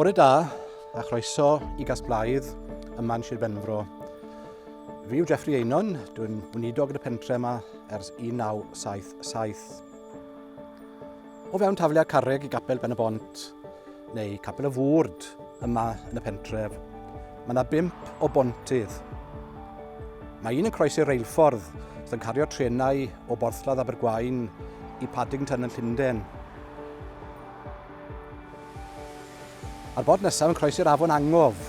Bore da, a chroeso i Gas-blaidd yma'n Sir Benfro. Fi yw Geoffrey Eynon, dwi'n weinidog yn y pentref yma ers 1977. O fewn tafliad carreg i gapel Ben y Bont, neu capel y fwrd yma yn y pentref, mae yna 5 o bontydd. Mae un yn croesi'r reilffordd sydd yn cario trenau o Borthladd Abergwaun i Paddington yn Llundain. A'r bod nesaf yn croesi'r afon Angof.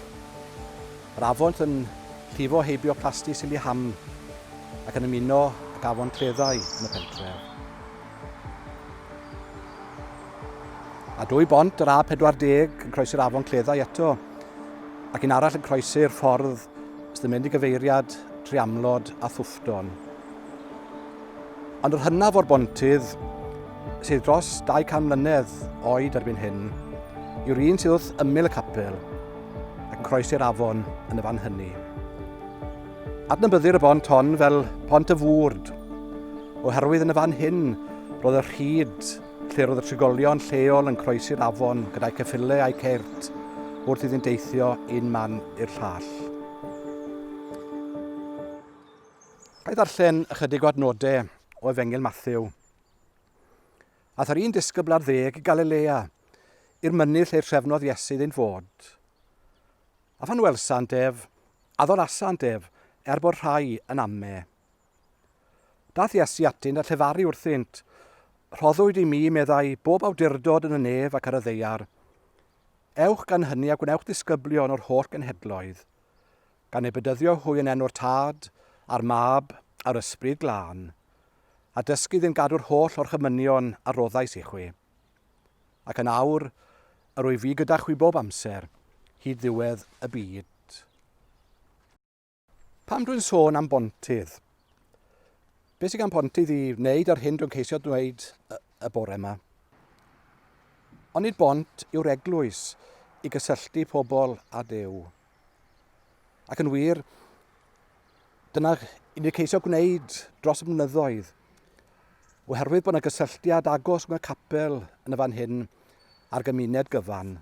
Yr afon yn llifo heibio plasti sy'n ham ac yn ymuno ag afon Treddau yn y pentref. A 2 bont yr A40 yn croesi'r afon Cleddau eto, ac un arall yn croesi'r ffordd sydd yn mynd i gyfeiriad Triamlod a Thwfton. Ond yr hynaf o'r bontydd sydd dros 200 mlynedd oed erbyn hyn yw'r un sydd wrth ymyl y capel ac yn croesi'r afon yn y fan hynny. Adnabyddir y bont hon fel pont y fwrd, oherwydd yn y fan hyn roedd y rhyd lle roedd y trigolion lleol yn croesi'r afon gyda'i ceffylau a'i cert wrth iddynt deithio un man i'r llall. Ga'i ddarllen ychydig o adnodau o Efengyl Matthew. Ath yr un disgybl ar 10 i Galilea, i'r mynydd lle'r trefnodd Iesu iddynt fod. A fan welsant ef, a ddorasant ef, bod rhai yn ame. Dath Iesu atynt a llefaru wrthynt, rhoddwyd i mi, meddai, bob awdurdod yn y nef ac ar y ddeiar. Ewch gan hynny a gwnewch disgyblion o'r holl genhedloedd, gan ei bedyddio hwy yn enw'r tad, a'r mab, a'r ysbryd glân, a dysgu ddim gadw'r holl o'r chymynion a roddais i chwi. Ac yn awr, yr wyf fi gyda chwi bob amser, hyd ddiwedd y byd. Pam dwi'n sôn am bontydd? Be sy'n gan pontydd i wneud ar hyn dwi'n ceisio dweud y bore yma? Ond nid bont yw'r eglwys i gysylltu pobl a Duw. Ac yn wir, dyna ni'n ceisio gwneud dros y blynyddoedd, oherwydd bod yna gysylltiad agos mewn capel yn y fan hyn a'r gymuned gyfan.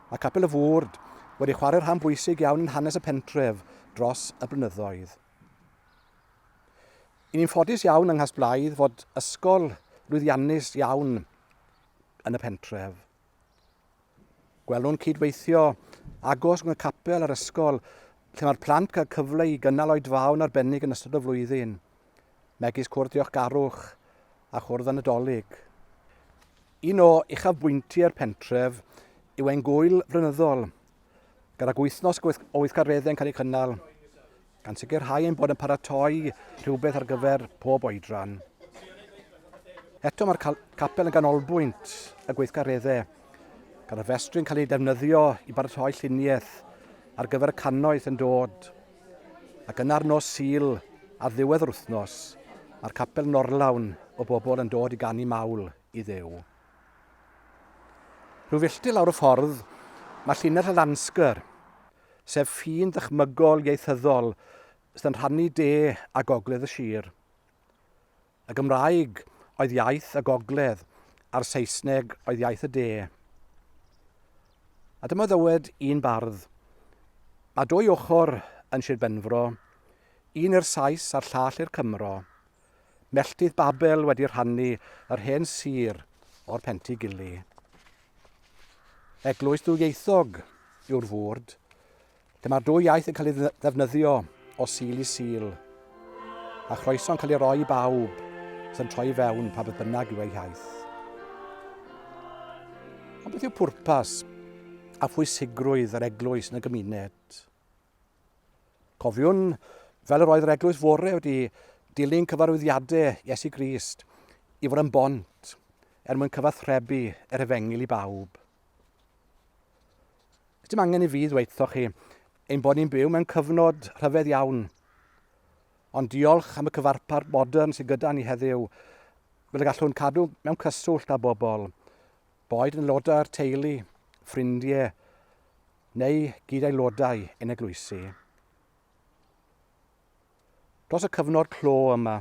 Mae capel y fwrd wedi chwarae rhan bwysig iawn yn hanes y pentref dros y blynyddoedd. I ni'n ffodus iawn yng Gas-blaidd fod ysgol lwyddiannus iawn yn y pentref. Gwelwn cydweithio agos mewn capel a'r ysgol lle mae'r plant cael cyfle i gynnal oedfawn arbennig yn ystod y flwyddyn, megis cwrdd diolchgarwch a chwrdd y Nadolig. Un o uchafbwyntiau'r pentref yw ein gwyl flynyddol, gyda wythnos o weithgareddau'n cael ei cynnal, gan sicrhau ein bod yn paratoi rhywbeth ar gyfer pob oedran. Eto mae'r capel yn ganolbwynt y gweithgareddau, gyda festri'n cael ei defnyddio i baratoi lluniaeth ar gyfer y cannoedd yn dod, ac yna'r nos Sul ar ddiwedd yr wythnos, mae'r capel norlawn o bobl yn dod i ganu mawl i Dduw. Rhyw filltir lawr y ffordd, mae llinell y Lansgyr, sef ffin ddychmygol ieithyddol sydd yn rhannu de a gogledd y sir. Y Gymraeg oedd iaith y gogledd a'r Saesneg oedd iaith y de. A dyma ddywed un bardd. Mae 2 ochr yn Sir Benfro, un i'r Sais a'r llall i'r Cymro. Melltith Babel wedi rhannu yr hen sir o'r Pentigili. Eglwys ddwyieithog yw'r fwrd, lle mae'r 2 iaith yn cael ei ddefnyddio o Sul i Sul, a chroeso'n cael ei roi i bawb sy'n troi fewn pa bydd bynnag yw ei iaith. Ond beth yw pwrpas a phwysigrwydd yr eglwys yn y gymuned? Cofiwn, fel yr oedd yr eglwys fore wedi dilyn cyfarwyddiadau Iesu Grist i fod yn bont mwyn cyfathrebu yr Efengyl i bawb. Dim angen i fi ddweuthoch chi ein bod ni'n byw mewn cyfnod rhyfedd iawn, ond diolch am y cyfarpar modern sydd gyda ni heddiw, fel y gallwn cadw mewn cyswllt â bobl, boed yn aelodau'r teulu, ffrindiau, neu gyd aelodau yn eglwysu. Dros y cyfnod clo yma,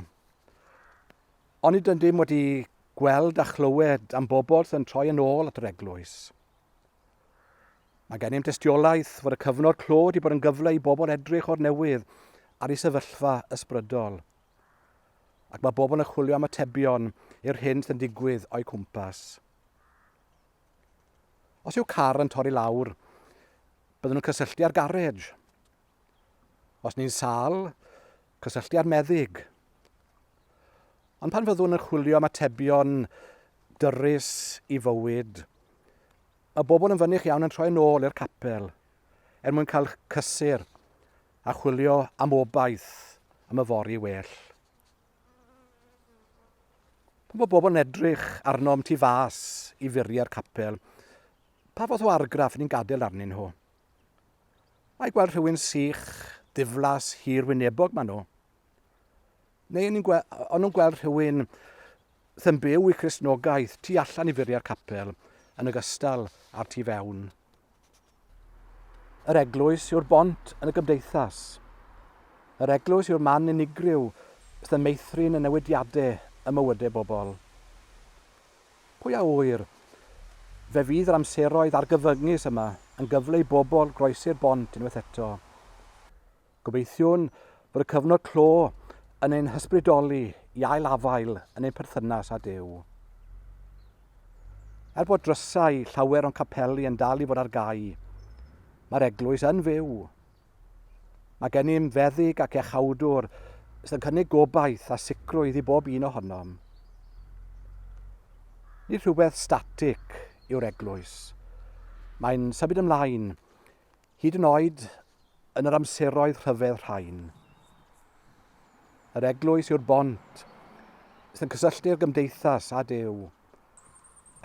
ond nid ydym wedi gweld a chlywed am bobl sy'n troi yn ôl at yr eglwys. Mae gennym dystiolaeth fod y cyfnod clo wedi bod yn gyfle i bobl edrych o'r newydd ar ei sefyllfa ysbrydol. Ac mae bobl yn chwilio am atebion i'r hyn sy'n digwydd o'i cwmpas. Os yw car yn torri lawr, byddwn nhw'n cysylltu ar garej. Os ni'n sal, cysylltu ar meddyg. Ond pan fyddwn yn chwilio am atebion dyrys i fywyd, mae bobl yn fynych iawn yn troi nôl i'r capel mwyn cael cysur a chwilio am obaith am y fori well. Pan mae bobl yn edrych arnom tu fas i furiau'r capel, pa fath o argraff ni'n gadael arnyn nhw? Mae gweld rhywun sych, diflas, hir wynebog maen nhw? Neu o'n nhw'n gweld rhywun sy'n byw i Cristnogaeth tu allan i furiau'r capel yn ogystal ar tu fewn? Yr eglwys yw'r bont yn y gymdeithas. Yr eglwys yw'r man unigryw sy'n meithrin y newidiadau y mywydau bobl. Pwy a wyr, fe fydd yr amseroedd argyfyngus yma yn gyfle i bobl groesi'r bont unwaith eto. Gobeithiwn bod y cyfnod clo yn ein hysbrydoli i ailafael yn ein perthynas â Duw. Er bod drysau llawer o'n capeli yn dal i fod ar gau, mae'r eglwys yn fyw. Mae gennym feddyg ac echawdwr sy'n cynnig gobaith a sicrwydd i bob un ohonom. Nid rhywbeth static yw'r eglwys. Mae'n symud ymlaen, hyd yn oed yn yr amseroedd rhyfedd rhain. Yr eglwys yw'r bont sy'n cysylltu'r gymdeithas â Duw,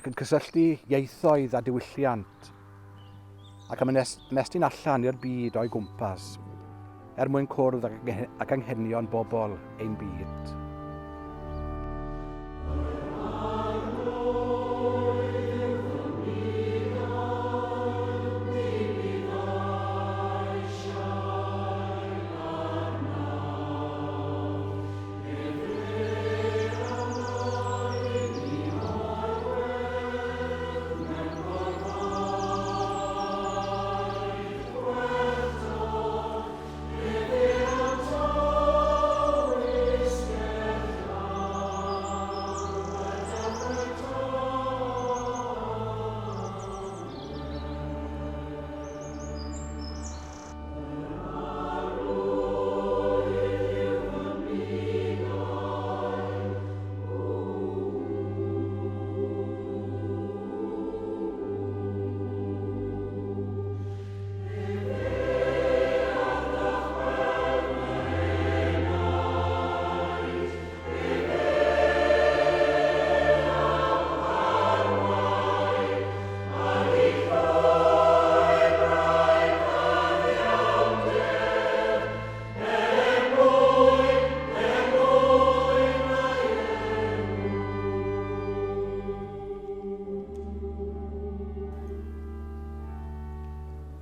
ac yn cysylltu ieithoedd a diwylliant, ac am ymestyn allan i'r byd o'i gwmpas, mwyn cwrdd ac anghenion bobl ein byd.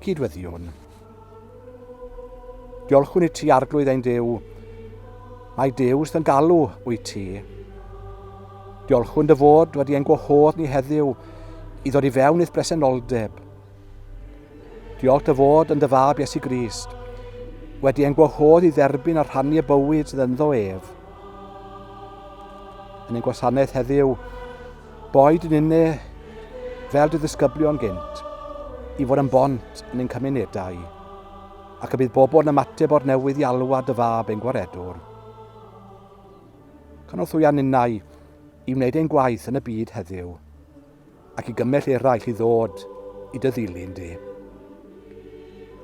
Cydweddiwn. Diolchwn i ti arglwydd ein Duw. Mae Duw sy'n galw wyt ti. Diolchwn dy fod wedi ein gwahodd ni heddiw i ddod i fewn i'th bresenoldeb. Diolch dy fod yn dy fab Iesu Grist wedi ein gwahodd i dderbyn a rhannu y bywyd sydd ynddo ef. Yn ein gwasanaeth heddiw, boed yn unnau fel dy ddisgyblion gynt, i fod yn bont yn ein cymunedau, ac y bydd bobl yn ymateb o'r newydd i alwad dy fab ein gwaredwr. Canolthwya ninnau i wneud ein gwaith yn y byd heddiw, ac i gymell eraill i ddod i dy ddilyn di.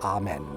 Amen.